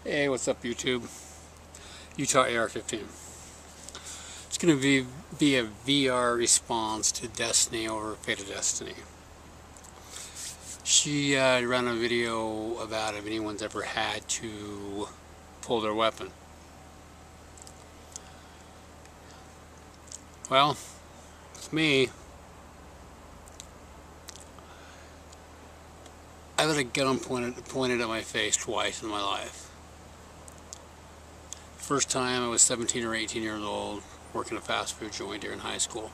Hey, what's up YouTube? Utah AR-15. It's going to be a VR response to Destiny over FateofDestinee. She ran a video about if anyone's ever had to pull their weapon. Well, with me, I've had a gun pointed at my face twice in my life. First time I was 17 or 18 years old, working a fast food joint here in high school.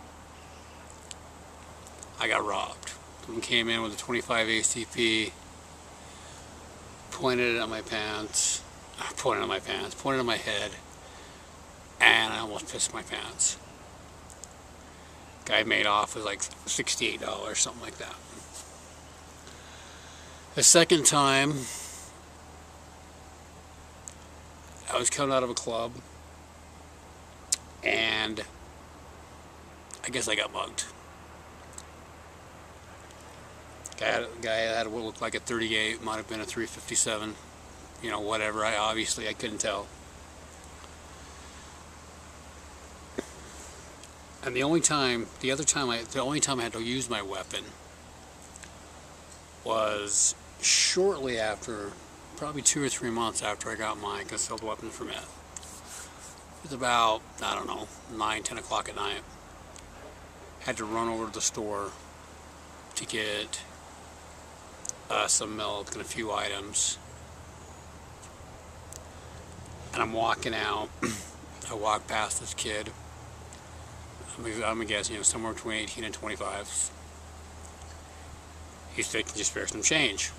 I got robbed. Someone came in with a 25 ACP, pointed it at my pants, pointed at my head, and I almost pissed my pants. Guy made off with like $68, something like that. The second time, I was coming out of a club, and I guess I got mugged. Guy had what looked like a 38, might have been a 357, you know, whatever. I couldn't tell. And the only time I had to use my weapon was shortly after, probably 2 or 3 months after I got my concealed weapon permit. It was about, I don't know, 9, 10 o'clock at night. Had to run over to the store to get some milk and a few items. And I'm walking out. I walk past this kid. I'm guessing, you know, somewhere between 18 and 25. He's thinking just spare some change.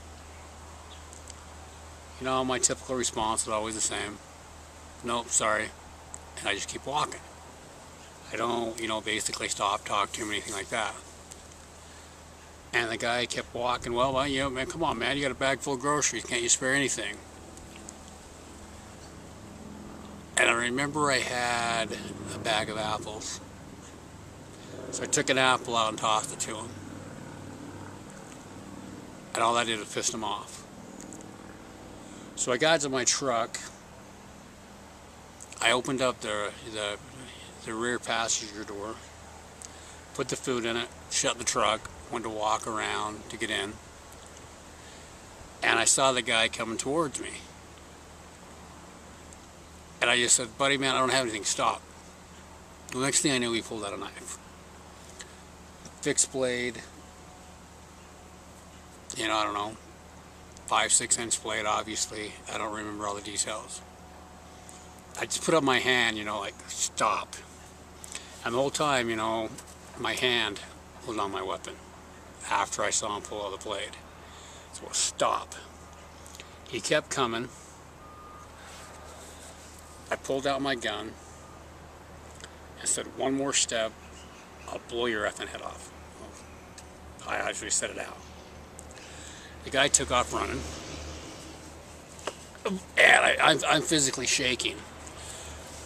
You know, my typical response is always the same. Nope, sorry. And I just keep walking. I don't, you know, basically stop, talk to him, anything like that. And the guy kept walking. Well, you know, man, come on, man, you got a bag full of groceries. Can't you spare anything? And I remember I had a bag of apples. So I took an apple out and tossed it to him. And all that did was piss him off. So I got to my truck. I opened up the rear passenger door, put the food in it, shut the truck, went to walk around to get in, and I saw the guy coming towards me. And I just said, buddy, man, I don't have anything, stop. The next thing I knew, he pulled out a knife. Fixed blade, you know, I don't know, 5-6 inch blade, obviously. I don't remember all the details. I just put up my hand, you know, like, stop. And the whole time, you know, my hand was on my weapon after I saw him pull out the blade. So, stop. He kept coming. I pulled out my gun and said, one more step, I'll blow your effing head off. I actually said it out. The guy took off running. And I'm physically shaking,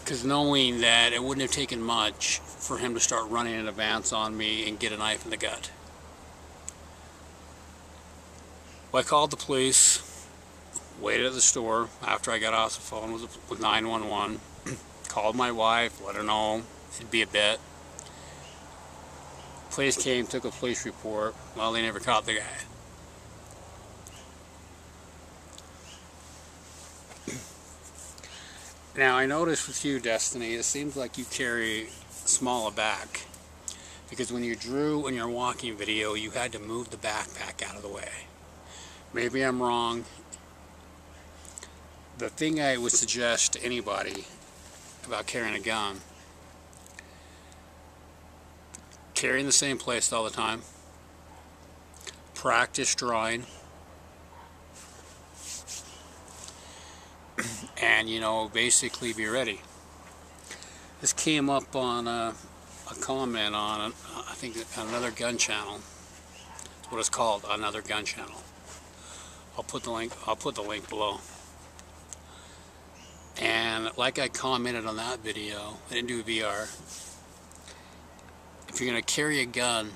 because knowing that it wouldn't have taken much for him to start running in advance on me and get a knife in the gut. Well, I called the police, waited at the store after I got off the phone with 911, called my wife, let her know it'd be a bit. Police came, took a police report. Well, they never caught the guy. Now, I noticed with you, Destiny, it seems like you carry smaller back, because when you drew in your walking video, you had to move the backpack out of the way. Maybe I'm wrong. The thing I would suggest to anybody about carrying a gun, carry in the same place all the time, practice drawing, and, you know, basically be ready. This came up on a comment on, I think, another gun channel. That's what it's called, another gun channel. I'll put the link below. And like I commented on that video, I didn't do VR. If you're going to carry a gun,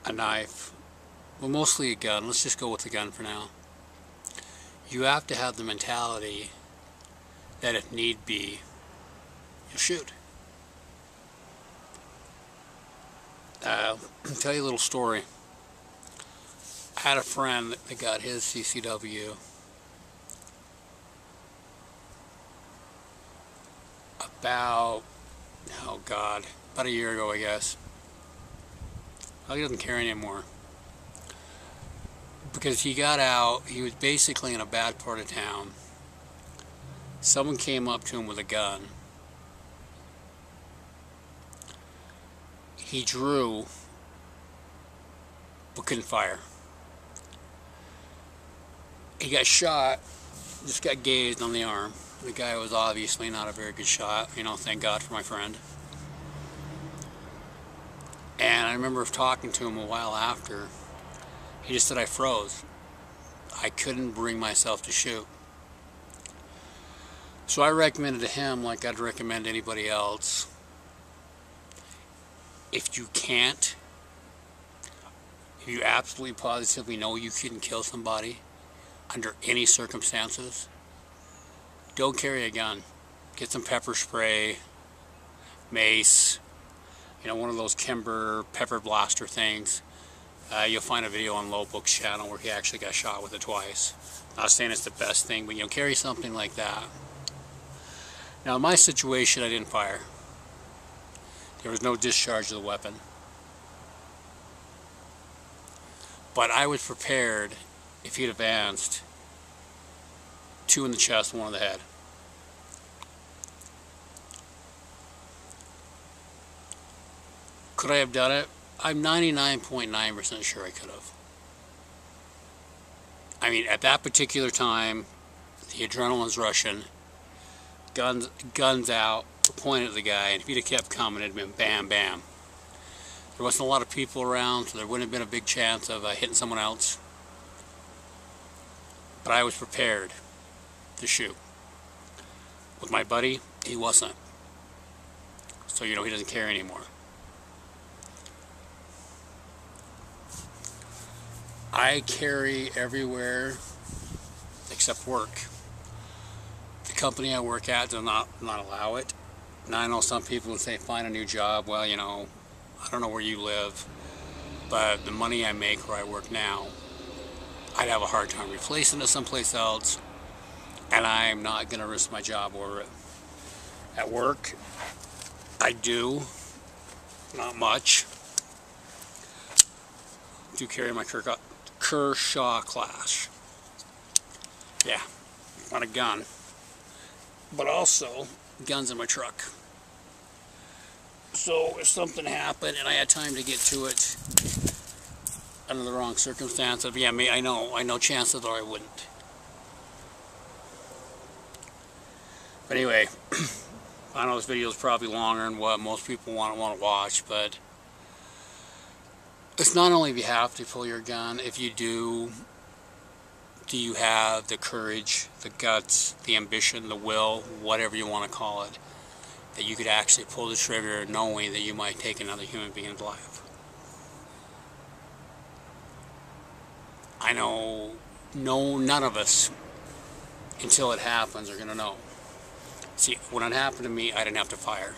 a knife, well, mostly a gun, let's just go with the gun for now. you have to have the mentality that if need be, you'll shoot. I'll tell you a little story. I had a friend that got his CCW about, oh God, about a year ago, I guess. Well, he doesn't care anymore. Because he got out, he was basically in a bad part of town. Someone came up to him with a gun. He drew, but couldn't fire. He got shot, just got gazed on the arm. The guy was obviously not a very good shot, you know, thank God for my friend. And I remember talking to him a while after. He just said, I froze. I couldn't bring myself to shoot. So I recommended to him, like I'd recommend to anybody else, if you can't, if you absolutely positively know you couldn't kill somebody under any circumstances, don't carry a gun. Get some pepper spray, mace, you know, one of those Kimber pepper blaster things. You'll find a video on Lowbook's channel where he actually got shot with it twice. Not saying it's the best thing, but you know, carry something like that. Now in my situation, I didn't fire. There was no discharge of the weapon. But I was prepared if he'd advanced, 2 in the chest, 1 in the head. Could I have done it? I'm 99.9% sure I could have. I mean, at that particular time, the adrenaline's rushing, guns out, pointed at the guy, and if he'd have kept coming, it'd been bam, bam. There wasn't a lot of people around, so there wouldn't have been a big chance of hitting someone else. But I was prepared to shoot. With my buddy, he wasn't. So, you know, he doesn't care anymore. I carry everywhere except work. The company I work at does not allow it. Now I know some people would say find a new job. Well, you know, I don't know where you live, but the money I make where I work now, I'd have a hard time replacing it someplace else, and I'm not going to risk my job over it. At work, I do, not much. Do carry my Kershaw class. Yeah, on a gun. But also, guns in my truck. So if something happened and I had time to get to it under the wrong circumstances, yeah, I know chances are I wouldn't. But anyway, I know this video is probably longer than what most people want to watch, but it's not only if you have to pull your gun, if you do you have the courage, the guts, the ambition, the will, whatever you want to call it, that you could actually pull the trigger knowing that you might take another human being's life. I know none of us, until it happens, are going to know. See, when it happened to me, I didn't have to fire.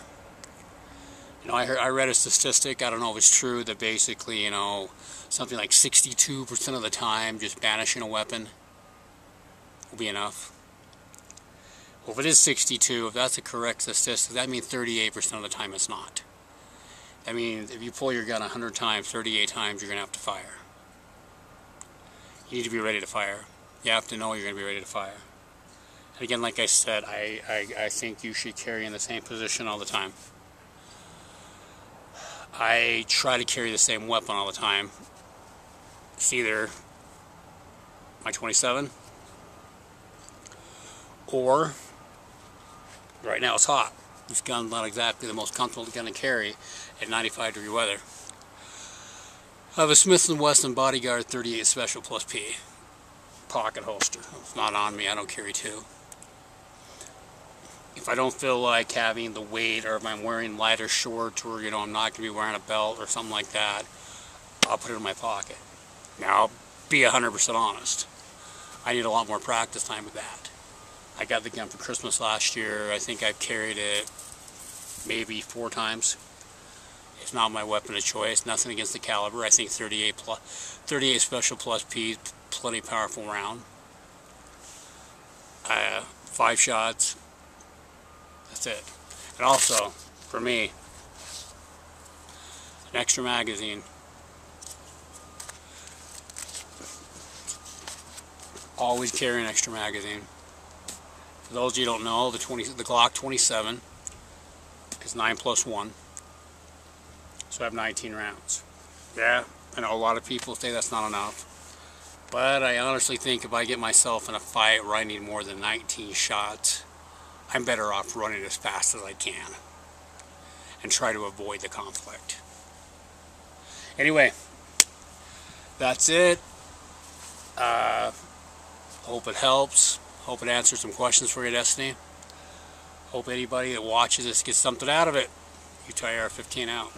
You know, I read a statistic, I don't know if it's true, that basically, you know, something like 62% of the time just banishing a weapon will be enough. Well, if it is 62, if that's a correct statistic, that means 38% of the time it's not. That means if you pull your gun 100 times, 38 times you're going to have to fire. You need to be ready to fire. You have to know you're going to be ready to fire. And again, like I said, I think you should carry in the same position all the time. I try to carry the same weapon all the time. It's either my 27 or, right now it's hot. This gun's not exactly the most comfortable gun to carry at 95-degree weather. I have a Smith & Wesson Bodyguard 38 Special Plus P pocket holster. It's not on me, I don't carry 2. If I don't feel like having the weight, or if I'm wearing lighter shorts, or, you know, I'm not going to be wearing a belt or something like that, I'll put it in my pocket. Now, I'll be 100% honest. I need a lot more practice time with that. I got the gun for Christmas last year. I think I've carried it maybe 4 times. It's not my weapon of choice. Nothing against the caliber. I think 38 Special Plus P, plenty powerful round. 5 shots. That's it. And also, for me, an extra magazine. Always carry an extra magazine. For those of you who don't know, the Glock 27 is 9+1. So I have 19 rounds. Yeah, I know a lot of people say that's not enough. But I honestly think if I get myself in a fight where I need more than 19 shots, I'm better off running as fast as I can and try to avoid the conflict. Anyway, that's it. Hope it helps. Hope it answers some questions for you, Destiny. Hope anybody that watches this gets something out of it. UTIR 15 out.